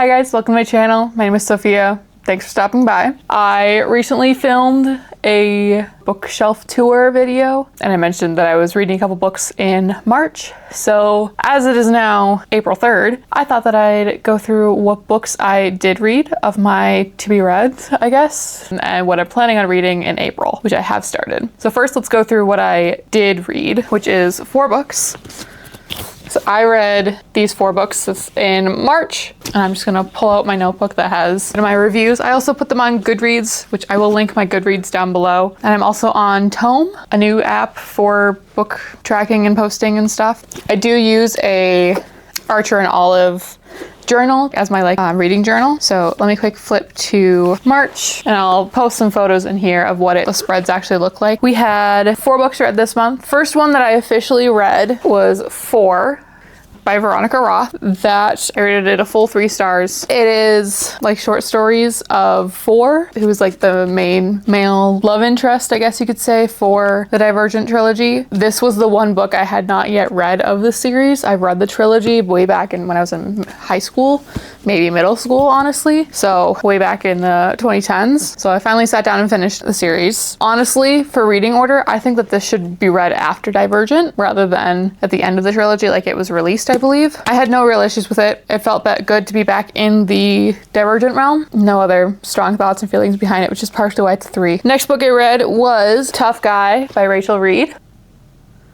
Hi guys, welcome to my channel. My name is Sophia. Thanks for stopping by. I recently filmed a bookshelf tour video and I mentioned that I was reading a couple books in March. So as it is now April 3rd, I thought that I'd go through what books I did read of my to be read, I guess, and what I'm planning on reading in April, which I have started. So first let's go through what I did read, which is 4 books. So I read these 4 books in March, and I'm just gonna pull out my notebook that has my reviews. I also put them on Goodreads, which I will link my Goodreads down below. And I'm also on Tome, a new app for book tracking and posting and stuff. I do use a Archer and Olive journal as my reading journal. So let me quick flip to March and I'll post some photos in here of what the spreads actually look like. We had 4 books read this month. First one that I officially read was 4 by Veronica Roth. That I rated it a full 3 stars. It is like short stories of 4, who is like the main male love interest, I guess you could say, for the Divergent trilogy. This was the one book I had not yet read of the series. I read the trilogy way back when I was in high school, maybe middle school, honestly. So way back in the 2010s. So I finally sat down and finished the series. Honestly, for reading order, I think that this should be read after Divergent rather than at the end of the trilogy like it was released, I believe. I had no real issues with it. It felt good to be back in the Divergent realm. No other strong thoughts and feelings behind it, which is partially why it's 3. Next book I read was Tough Guy by Rachel Reed.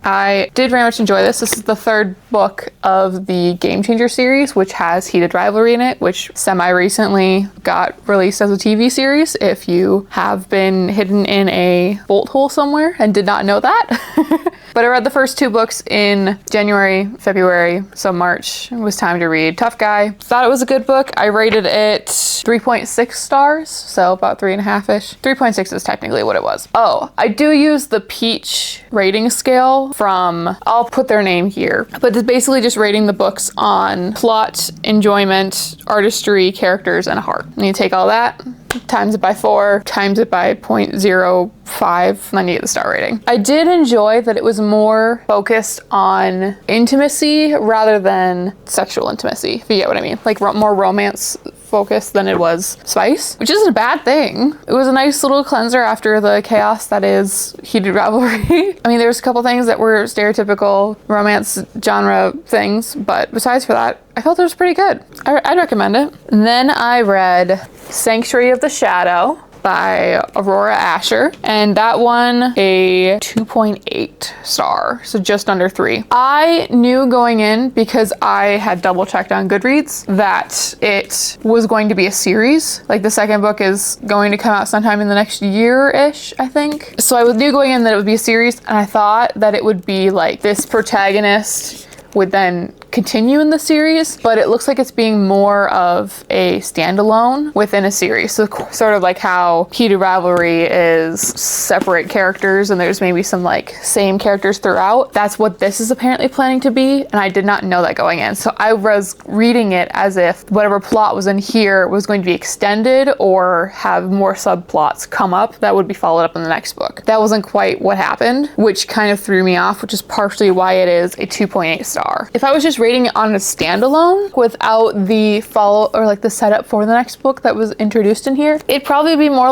I did very much enjoy this. This is the 3rd book of the Game Changer series, which has Heated Rivalry in it, which semi-recently got released as a TV series. If you have been hidden in a bolt hole somewhere and did not know that. But I read the first 2 books in January, February, so March was time to read Tough Guy. Thought it was a good book. I rated it 3.6 stars, so about 3.5-ish. 3.6 is technically what it was. Oh, I do use the Peach rating scale from, I'll put their name here, but it's basically just rating the books on plot, enjoyment, artistry, characters, and heart. And you take all that, times it by 4, times it by 0.05, and then you get the star rating. I did enjoy that it was more focused on intimacy rather than sexual intimacy, if you get what I mean. Like more romance focused than it was spice, which isn't a bad thing. It was a nice little cleanser after the chaos that is Heated Rivalry. I mean, there's a couple things that were stereotypical romance genre things, but besides for that, I felt it was pretty good. I'd recommend it. And then I read Sanctuary of the Shadow by Aurora Asher, and that one a 2.8 star, so just under 3. I knew going in, because I had double checked on Goodreads, that it was going to be a series. Like the 2nd book is going to come out sometime in the next year-ish, I think. So I knew going in that it would be a series, and I thought that it would be like this protagonist would then continue in the series, but it looks like it's being more of a standalone within a series. So sort of like how Heated Rivalry is separate characters and there's maybe some same characters throughout. That's what this is apparently planning to be, and I did not know that going in. So I was reading it as if whatever plot was in here was going to be extended or have more subplots come up that would be followed up in the next book. That wasn't quite what happened, which kind of threw me off, which is partially why it is a 2.8 star. If I was just rating it on a standalone without the follow or the setup for the next book that was introduced in here, it'd probably be more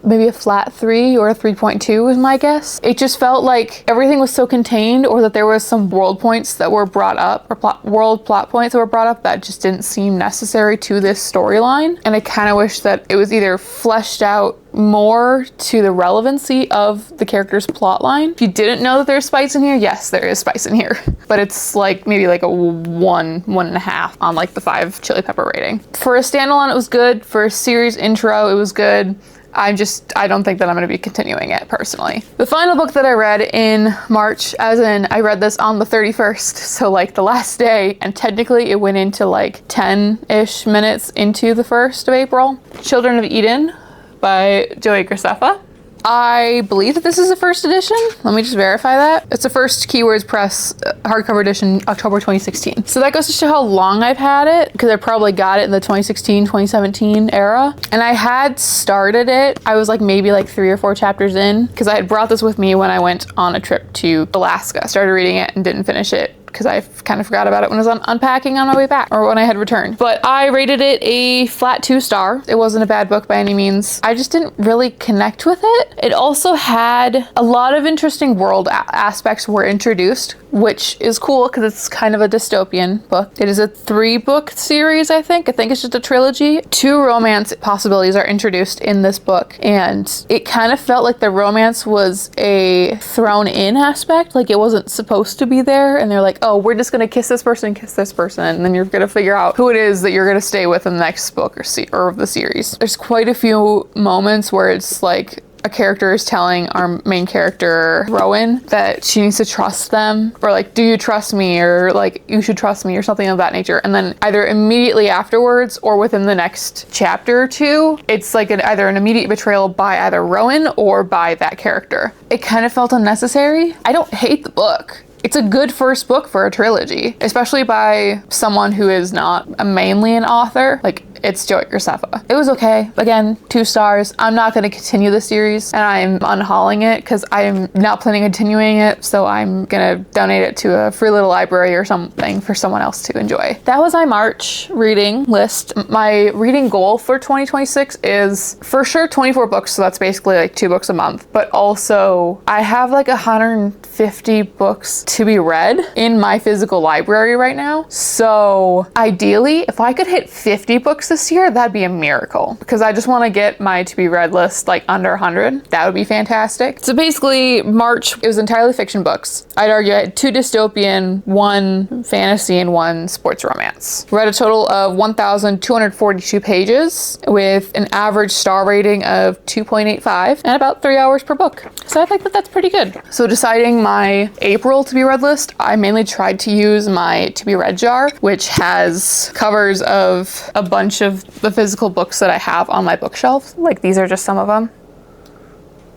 maybe a flat 3 or a 3.2 is my guess. It just felt like everything was so contained, or that there was some world points that were brought up, or world plot points that were brought up that just didn't seem necessary to this storyline. And I kind of wish that it was either fleshed out more to the relevancy of the character's plot line. If you didn't know that there's spice in here, yes, there is spice in here. But it's maybe a 1.5 on the 5 chili pepper rating. For a standalone, it was good. For a series intro, it was good. I don't think that I'm going to be continuing it personally. The final book that I read in March, as in I read this on the 31st, so the last day, and technically it went into 10-ish minutes into the 1st of April. Children of Eden by Joey Graceffa. I believe that this is a first edition. Let me just verify that. It's a first Keywords Press hardcover edition, October 2016. So that goes to show how long I've had it, because I probably got it in the 2016, 2017 era. And I had started it. I was like maybe like 3 or 4 chapters in, because I had brought this with me when I went on a trip to Alaska. I started reading it and didn't finish it because I kind of forgot about it when I was unpacking on my way back, or when I had returned. But I rated it a flat 2-star. It wasn't a bad book by any means. I just didn't really connect with it. It also had a lot of interesting world aspects were introduced, which is cool because it's kind of a dystopian book. It is a 3-book series, I think. I think it's just a trilogy. 2 romance possibilities are introduced in this book, and it kind of felt like the romance was a thrown in aspect. Like it wasn't supposed to be there, and they're like, oh, we're just gonna kiss this person, and then you're gonna figure out who it is that you're gonna stay with in the next book or the series. There's quite a few moments where it's like a character is telling our main character, Rowan, that she needs to trust them, or like, do you trust me, or like, you should trust me, or something of that nature. And then either immediately afterwards or within the next chapter or 2, it's like either an immediate betrayal by either Rowan or by that character. It kind of felt unnecessary. I don't hate the book. It's a good first book for a trilogy, especially by someone who is not mainly an author. Like, it's Joey Graceffa. It was okay. Again, 2 stars. I'm not going to continue the series, and I'm unhauling it because I'm not planning on continuing it, so I'm going to donate it to a free little library or something for someone else to enjoy. That was my March reading list. My reading goal for 2026 is for sure 24 books, so that's basically like 2 books a month, but also I have like 150 books to be read in my physical library right now. So ideally, if I could hit 50 books this year, that'd be a miracle, because I just want to get my to be read list like under 100. That would be fantastic. So basically March, it was entirely fiction books. I'd argue I had 2 dystopian, 1 fantasy, and 1 sports romance. Read a total of 1,242 pages with an average star rating of 2.85 and about 3 hours per book. So I think that that's pretty good. So deciding my April to be read list, I mainly tried to use my to be read jar, which has covers of a bunch of the physical books that I have on my bookshelf. Like, these are just some of them,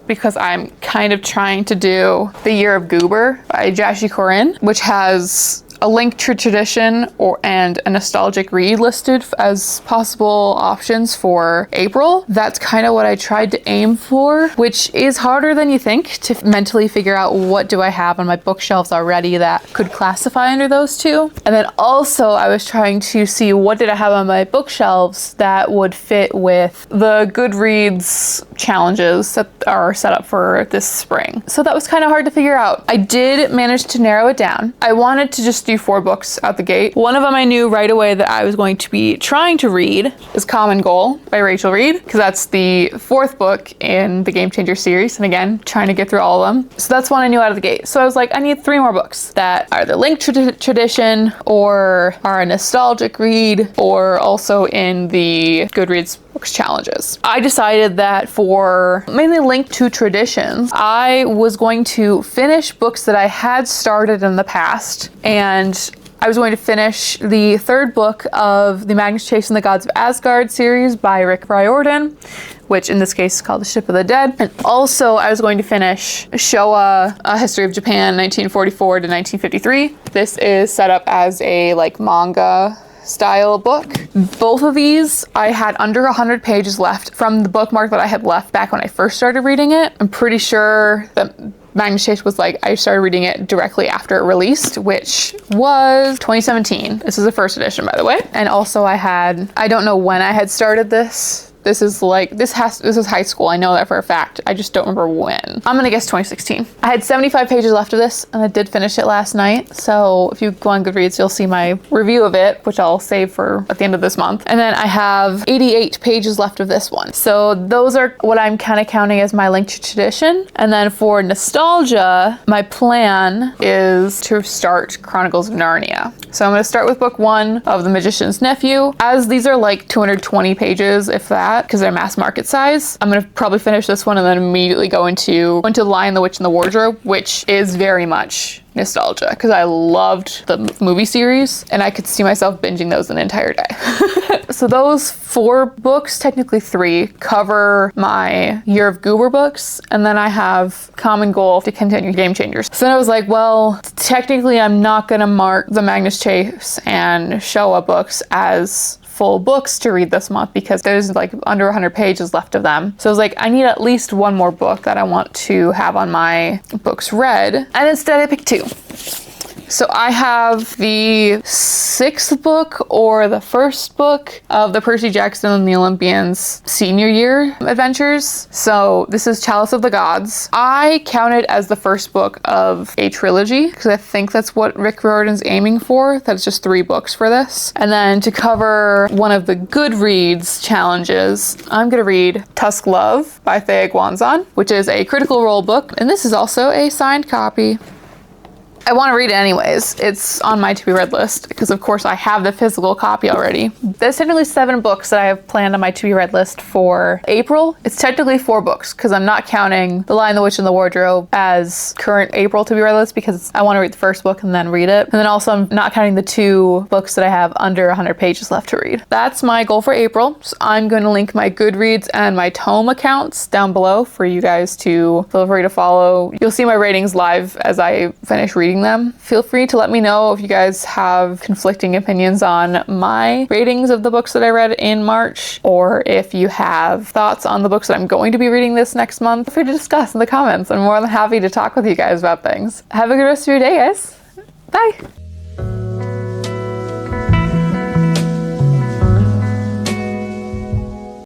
because I'm kind of trying to do The Year of Goober by Jashi Corinne, which has a link to tradition and a nostalgic read listed as possible options for April. That's kind of what I tried to aim for, which is harder than you think to mentally figure out what do I have on my bookshelves already that could classify under those 2. And then also I was trying to see what did I have on my bookshelves that would fit with the Goodreads challenges that are set up for this spring. So that was kind of hard to figure out. I did manage to narrow it down. I wanted to just do 4 books out the gate. One of them I knew right away that I was going to be trying to read is Common Goal by Rachel Reed, because that's the 4th book in the Game Changer series, and again, trying to get through all of them. So that's one I knew out of the gate. So I was like, I need 3 more books that are either linked to tradition or are a nostalgic read, or also in the Goodreads books challenges. I decided that for mainly linked to traditions, I was going to finish books that I had started in the past, and I was going to finish the 3rd book of the Magnus Chase and the Gods of Asgard series by Rick Riordan, which in this case is called The Ship of the Dead. And also I was going to finish Showa, A History of Japan, 1944 to 1953. This is set up as a like manga style book. Both of these I had under 100 pages left from the bookmark that I had left back when I first started reading it. I'm pretty sure that Magnus Chase was like, I started reading it directly after it released, which was 2017. This is the 1st edition, by the way. And also I don't know when I had started this. This is high school. I know that for a fact. I just don't remember when. I'm gonna guess 2016. I had 75 pages left of this, and I did finish it last night. So if you go on Goodreads, you'll see my review of it, which I'll save for at the end of this month. And then I have 88 pages left of this one. So those are what I'm kind of counting as my link to tradition. And then for nostalgia, my plan is to start Chronicles of Narnia. So I'm gonna start with book 1 of The Magician's Nephew. As these are like 220 pages, if that, because they're mass market size. I'm gonna probably finish this one and then immediately go into The Lion, the Witch, and the Wardrobe, which is very much nostalgia, because I loved the movie series and I could see myself binging those an entire day. So those 4 books, technically 3, cover my Year of Goober books, and then I have Common Goal to continue Game Changers. So then I was like, well, technically I'm not gonna mark the Magnus Chase and Showa books as full books to read this month because there's like under 100 pages left of them. So I was like, I need at least 1 more book that I want to have on my books read. And instead I picked 2. So I have the 6th book or the first book of the Percy Jackson and the Olympians senior year adventures. So this is Chalice of the Gods. I count it as the first book of a trilogy because I think that's what Rick Riordan's aiming for. That's just 3 books for this. And then to cover one of the Goodreads challenges, I'm gonna read Tusk Love by Thea Guanzon, which is a Critical Role book. And this is also a signed copy. I want to read it anyways. It's on my to be read list because of course I have the physical copy already. There's technically 7 books that I have planned on my to be read list for April. It's technically 4 books because I'm not counting The Lion, the Witch, and the Wardrobe as current April to be read list because I want to read the first book and then read it. And then also I'm not counting the 2 books that I have under 100 pages left to read. That's my goal for April. So I'm going to link my Goodreads and my Tome accounts down below for you guys to feel free to follow. You'll see my ratings live as I finish reading them. Feel free to let me know if you guys have conflicting opinions on my ratings of the books that I read in March, or if you have thoughts on the books that I'm going to be reading this next month. Feel free to discuss in the comments. I'm more than happy to talk with you guys about things. Have a good rest of your day, guys. Bye.